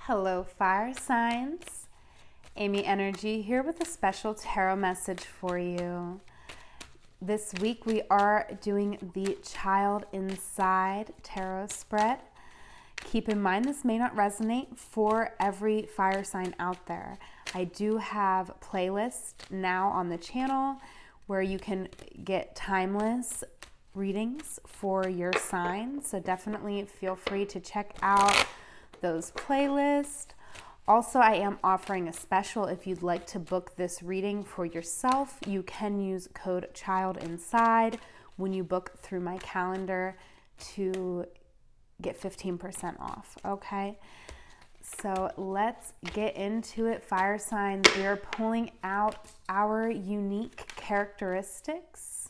Hello, fire signs. Amyenergy here with a special tarot message for you. This week we are doing the Child Inside tarot spread. Keep in mind this may not resonate for every fire sign out there. I do have playlists now on the channel where you can get timeless readings for your sign. So definitely feel free to check out those playlists. Also, I am offering a special. If you'd like to book this reading for yourself, you can use code CHILDINSIDE when you book through my calendar to get 15% off, okay? So let's get into it, fire signs. We are pulling out our unique characteristics.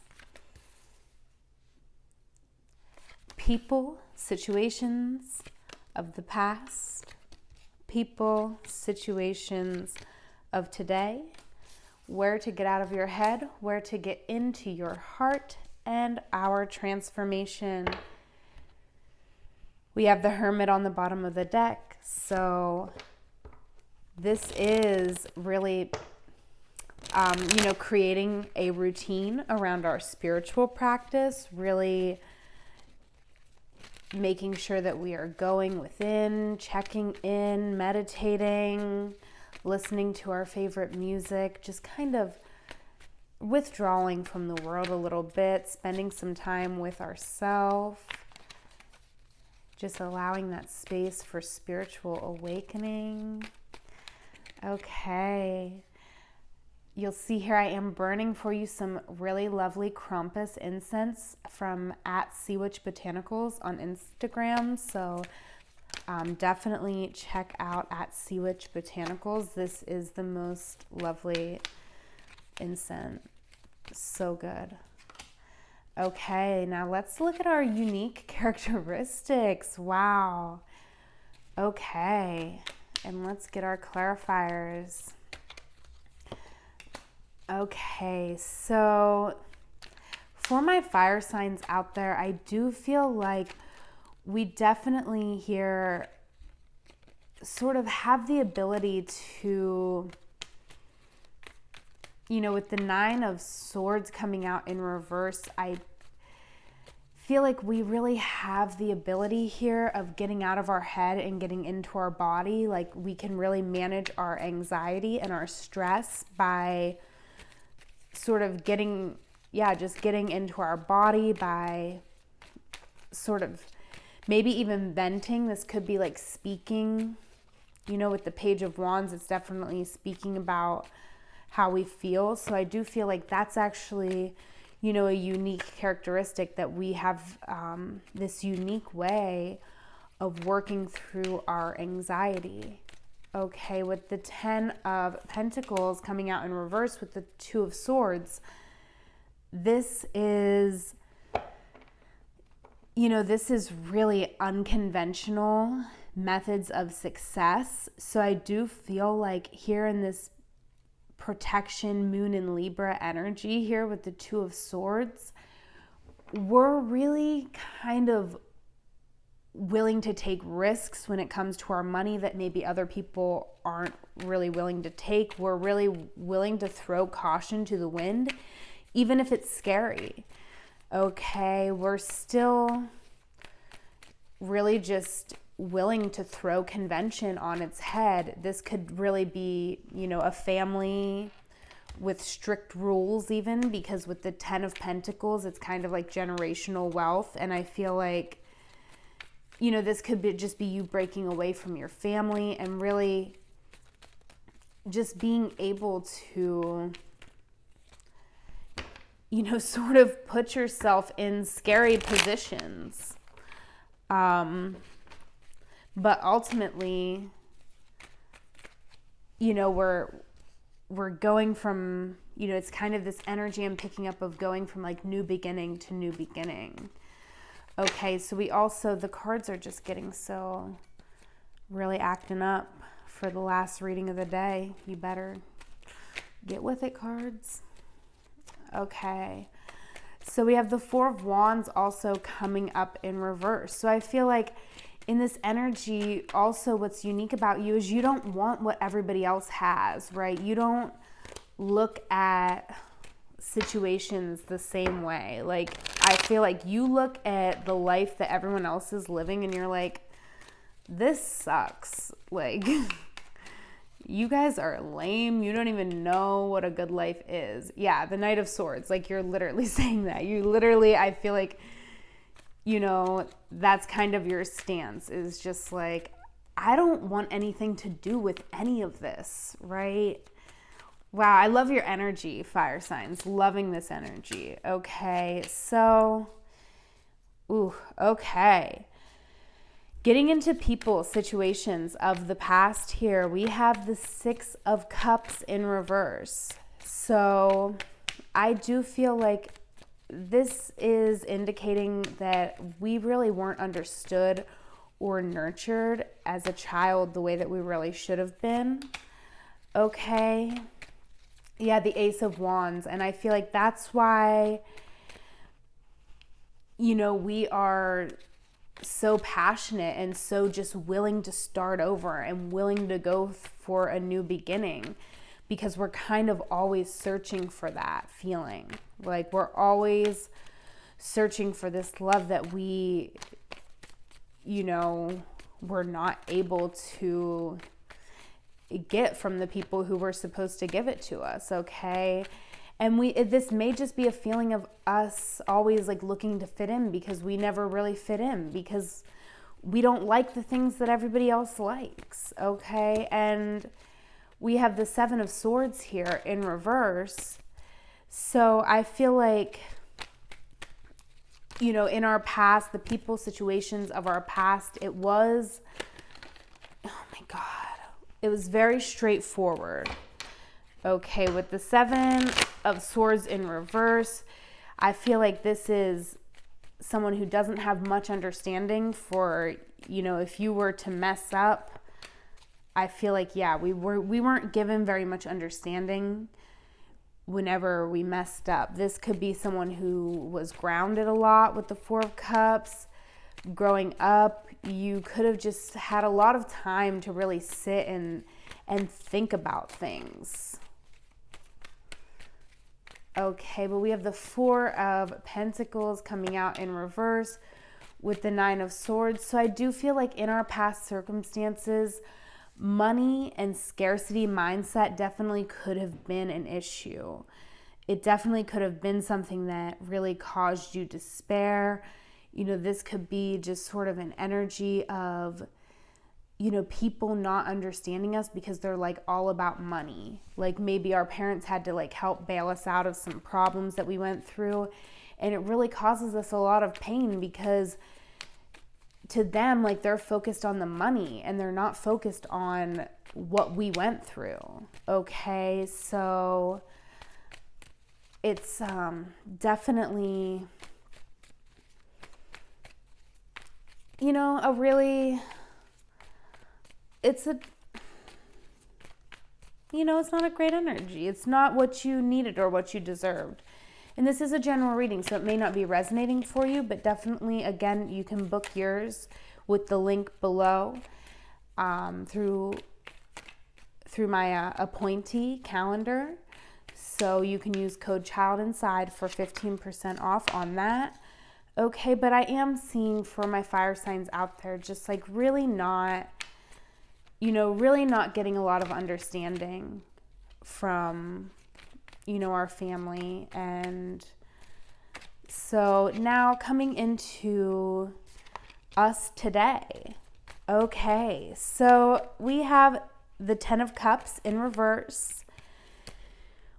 People, situations of the past, people, situations of today, where to get out of your head, where to get into your heart, and our transformation. We have the Hermit on the bottom of the deck, so this is really, creating a routine around our spiritual practice, really making sure that we are going within, checking in, meditating, listening to our favorite music, just kind of withdrawing from the world a little bit, spending some time with ourselves, just allowing that space for spiritual awakening. Okay. You'll see here I am burning for you some really lovely Krampus incense from @SeaWitchBotanicals on Instagram. So definitely check out @SeaWitchBotanicals. This is the most lovely incense. So good. Okay, now let's look at our unique characteristics. Wow. Okay, and let's get our clarifiers. Okay, so for my fire signs out there, I do feel like we definitely here sort of have the ability to, with the Nine of Swords coming out in reverse, I feel like we really have the ability here of getting out of our head and getting into our body. Like we can really manage our anxiety and our stress by sort of getting into our body, by sort of maybe even venting. This could be like speaking, with the Page of Wands, it's definitely speaking about how we feel. So I do feel like that's actually, a unique characteristic that we have, this unique way of working through our anxiety. Okay, with the 10 of Pentacles coming out in reverse with the 2 of Swords, this is, this is really unconventional methods of success. So I do feel like here in this protection Moon and Libra energy here with the 2 of Swords, we're really kind of willing to take risks when it comes to our money that maybe other people aren't really willing to take. We're really willing to throw caution to the wind, even if it's scary. Okay, we're still really just willing to throw convention on its head. This could really be, a family with strict rules even, because with the 10 of Pentacles, it's kind of like generational wealth. And I feel like, this could just be you breaking away from your family and really just being able to, sort of put yourself in scary positions. But ultimately, we're going from, it's kind of this energy I'm picking up of going from like new beginning to new beginning. Okay, so the cards are just getting so really acting up for the last reading of the day. You better get with it, cards. Okay, so we have the 4 of Wands also coming up in reverse. So I feel like in this energy, also what's unique about you is you don't want what everybody else has, right? You don't look at situations the same way. Like, I feel like you look at the life that everyone else is living and you're like, this sucks. Like, you guys are lame. You don't even know what a good life is. Yeah, the Knight of Swords. Like, you're literally saying that. You literally, I feel like, you know, that's kind of your stance, is just like, I don't want anything to do with any of this, right? Wow, I love your energy, fire signs. Loving this energy. Okay, so, okay. Getting into people, situations of the past here, we have the Six of Cups in reverse. So I do feel like this is indicating that we really weren't understood or nurtured as a child the way that we really should have been. Okay. Yeah, the Ace of Wands. And I feel like that's why, you know, we are so passionate and so just willing to start over and willing to go for a new beginning, because we're kind of always searching for that feeling. Like, we're always searching for this love that we, you know, we're not able to get from the people who were supposed to give it to us, okay? And this may just be a feeling of us always like looking to fit in, because we never really fit in, because we don't like the things that everybody else likes, okay? And we have the Seven of Swords here in reverse. So I feel like, you know, in our past, the people, situations of our past, it was, oh my God, it was very straightforward. Okay, with the Seven of Swords in reverse, I feel like this is someone who doesn't have much understanding for, you know, if you were to mess up, I feel like, yeah, we weren't given very much understanding whenever we messed up. This could be someone who was grounded a lot with the Four of Cups. Growing up, you could have just had a lot of time to really sit and think about things. Okay, but we have the Four of Pentacles coming out in reverse with the Nine of Swords. So I do feel like in our past circumstances, money and scarcity mindset definitely could have been an issue. It definitely could have been something that really caused you despair. You know, this could be just sort of an energy of, you know, people not understanding us because they're like all about money. Like, maybe our parents had to like help bail us out of some problems that we went through. And it really causes us a lot of pain, because to them, like, they're focused on the money and they're not focused on what we went through. Okay, so it's definitely, you know, a really, it's a, you know, it's not a great energy. It's not what you needed or what you deserved. And this is a general reading, so it may not be resonating for you, but definitely, again, you can book yours with the link below through my appointee calendar. So you can use code CHILDINSIDE for 15% off on that. Okay, but I am seeing for my fire signs out there, just like really not, you know, really not getting a lot of understanding from, you know, our family. And so now coming into us today. Okay, so we have the Ten of Cups in reverse.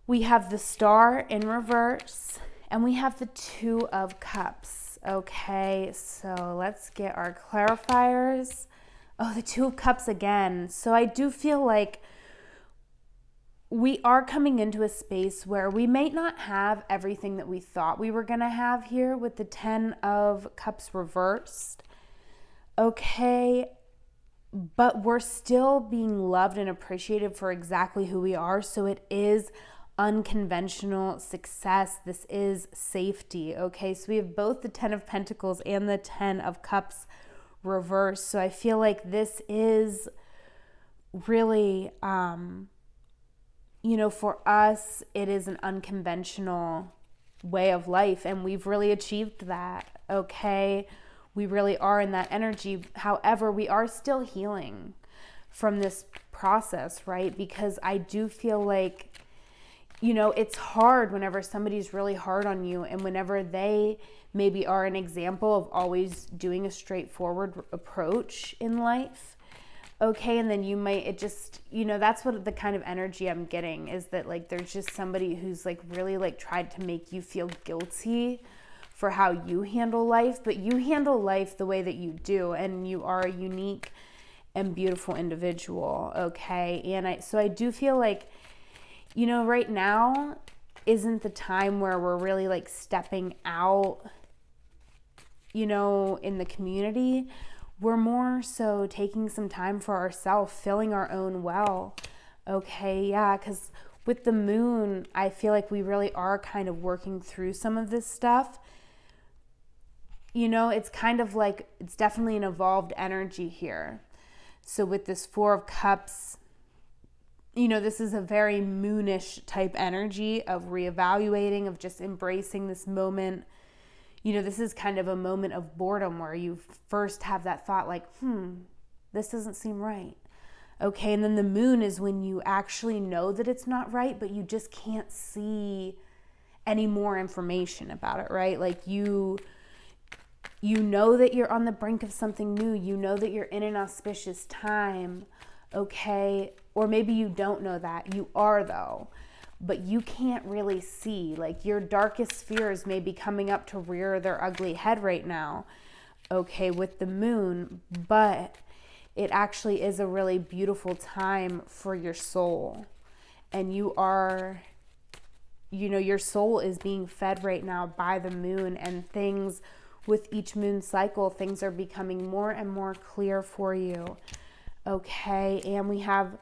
We have the Star in reverse. And we have the Two of Cups. Okay, so let's get our clarifiers. Oh, the Two of Cups again. So I do feel like we are coming into a space where we may not have everything that we thought we were going to have here with the Ten of Cups reversed. Okay, but we're still being loved and appreciated for exactly who we are. So it is unconventional success. This is safety. Okay, so we have both the Ten of Pentacles and the Ten of Cups reverse. So I feel like this is really, for us, it is an unconventional way of life, and we've really achieved that, okay? We really are in that energy. However, we are still healing from this process, right? Because I do feel like, it's hard whenever somebody's really hard on you, and whenever they maybe are an example of always doing a straightforward approach in life. Okay, and then you might, it just, that's what the kind of energy I'm getting is that like there's just somebody who's like really like tried to make you feel guilty for how you handle life, but you handle life the way that you do, and you are a unique and beautiful individual, okay? And so I do feel like, right now isn't the time where we're really like stepping out, in the community. We're more so taking some time for ourselves, filling our own well. Okay, yeah, because with the moon, I feel like we really are kind of working through some of this stuff. It's kind of like, it's definitely an evolved energy here. So with this Four of Cups, this is a very moonish type energy of reevaluating, of just embracing this moment. This is kind of a moment of boredom where you first have that thought like, this doesn't seem right. Okay, and then the moon is when you actually know that it's not right, but you just can't see any more information about it, right? Like you know that you're on the brink of something new. You know that you're in an auspicious time, okay? Or maybe you don't know that. You are, though. But you can't really see. Like, your darkest fears may be coming up to rear their ugly head right now, okay, with the moon. But it actually is a really beautiful time for your soul. And you are, your soul is being fed right now by the moon, and things with each moon cycle, things are becoming more and more clear for you. Okay, and we have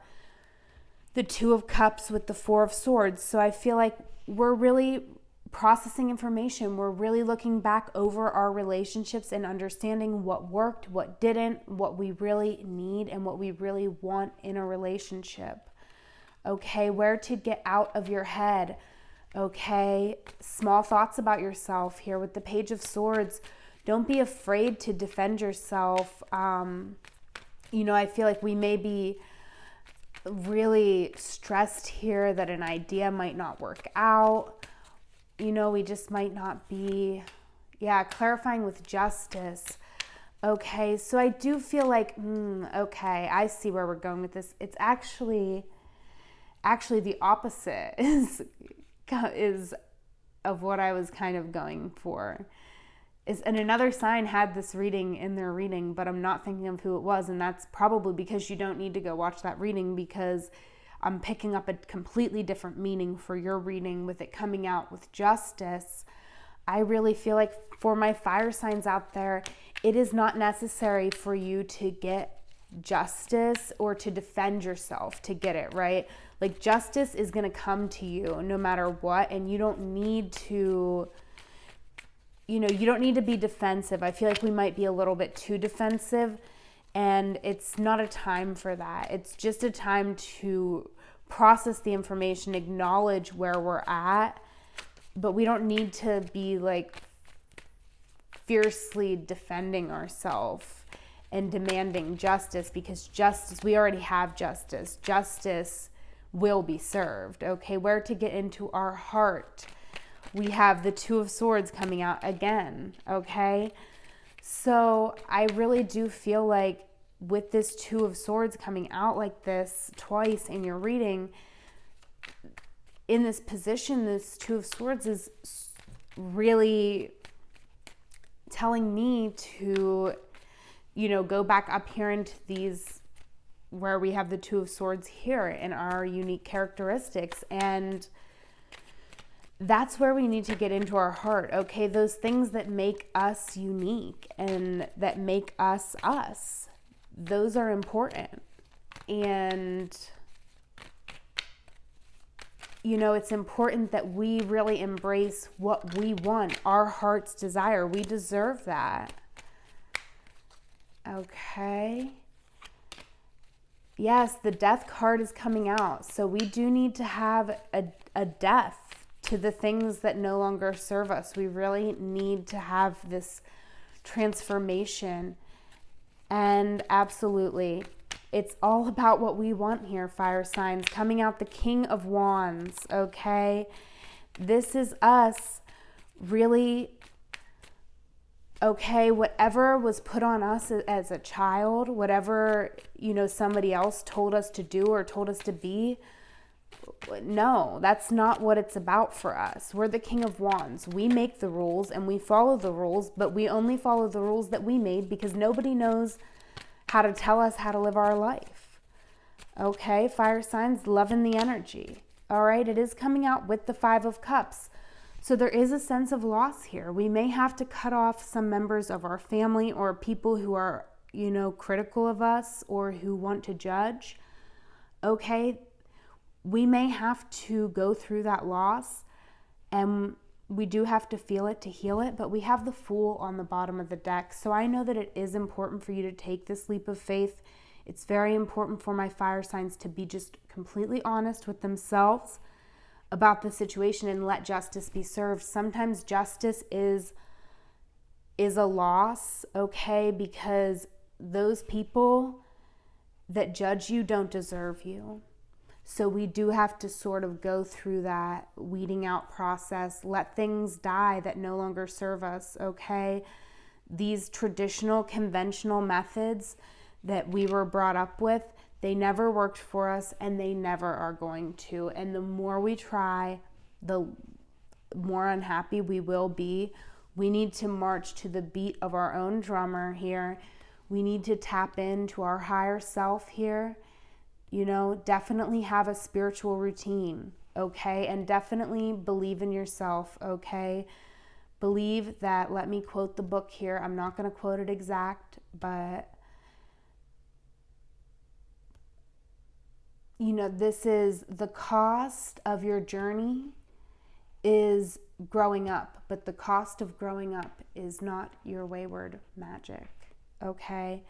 the Two of Cups with the Four of Swords. So I feel like we're really processing information. We're really looking back over our relationships and understanding what worked, what didn't, what we really need, and what we really want in a relationship. Okay, where to get out of your head. Okay, small thoughts about yourself here with the Page of Swords. Don't be afraid to defend yourself. I feel like we may be really stressed here that an idea might not work out. We just might not be, clarifying with justice. Okay, so I do feel like, okay, I see where we're going with this. It's actually the opposite is of what I was kind of going for. And another sign had this reading in their reading, but I'm not thinking of who it was, and that's probably because you don't need to go watch that reading, because I'm picking up a completely different meaning for your reading with it coming out with justice. I really feel like for my fire signs out there, it is not necessary for you to get justice or to defend yourself to get it, right? Like, justice is going to come to you no matter what, and you don't need to... you don't need to be defensive. I feel like we might be a little bit too defensive, and it's not a time for that. It's just a time to process the information, acknowledge where we're at, but we don't need to be like fiercely defending ourselves and demanding justice, because justice, we already have justice. Justice will be served, okay? Where to get into our heart. We have the Two of Swords coming out again, okay? So I really do feel like with this Two of Swords coming out like this twice in your reading, in this position, this Two of Swords is really telling me to, go back up here into these, where we have the Two of Swords here in our unique characteristics, and that's where we need to get into our heart, okay? Those things that make us unique and that make us us, those are important. And, it's important that we really embrace what we want, our heart's desire. We deserve that. Okay. Yes, the death card is coming out. So we do need to have a death to the things that no longer serve us. We really need to have this transformation. And absolutely, it's all about what we want here, fire signs. Coming out the King of Wands, okay? This is us really, okay, whatever was put on us as a child, whatever, somebody else told us to do or told us to be, no, that's not what it's about for us. We're the King of Wands. We make the rules and we follow the rules, but we only follow the rules that we made because nobody knows how to tell us how to live our life. Okay, fire signs, loving the energy. All right, it is coming out with the Five of Cups. So there is a sense of loss here. We may have to cut off some members of our family or people who are, critical of us or who want to judge. Okay, we may have to go through that loss, and we do have to feel it to heal it, but we have the Fool on the bottom of the deck. So I know that it is important for you to take this leap of faith. It's very important for my fire signs to be just completely honest with themselves about the situation and let justice be served. Sometimes justice is a loss, okay, because those people that judge you don't deserve you. So we do have to sort of go through that weeding out process, let things die that no longer serve us, okay? These traditional, conventional methods that we were brought up with, they never worked for us and they never are going to. And the more we try, the more unhappy we will be. We need to march to the beat of our own drummer here. We need to tap into our higher self here. Definitely have a spiritual routine, okay? And definitely believe in yourself, okay? Believe that, let me quote the book here. I'm not going to quote it exact, but this is the cost of your journey is growing up, but the cost of growing up is not your wayward magic, okay?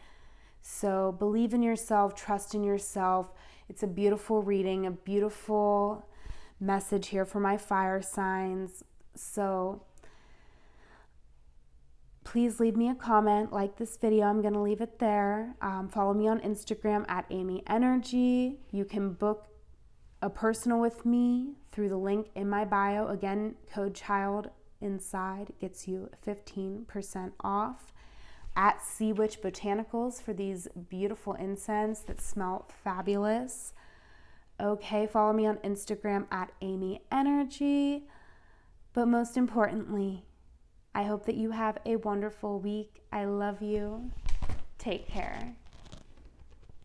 So believe in yourself, trust in yourself. It's a beautiful reading, a beautiful message here for my fire signs. So please leave me a comment, like this video. I'm going to leave it there. Follow me on Instagram at amyenergy. You can book a personal with me through the link in my bio. Again, code CHILD inside gets you 15% off. At Sea Witch Botanicals for these beautiful incense that smell fabulous. Okay, follow me on Instagram at amyenergy. But most importantly, I hope that you have a wonderful week. I love you. Take care.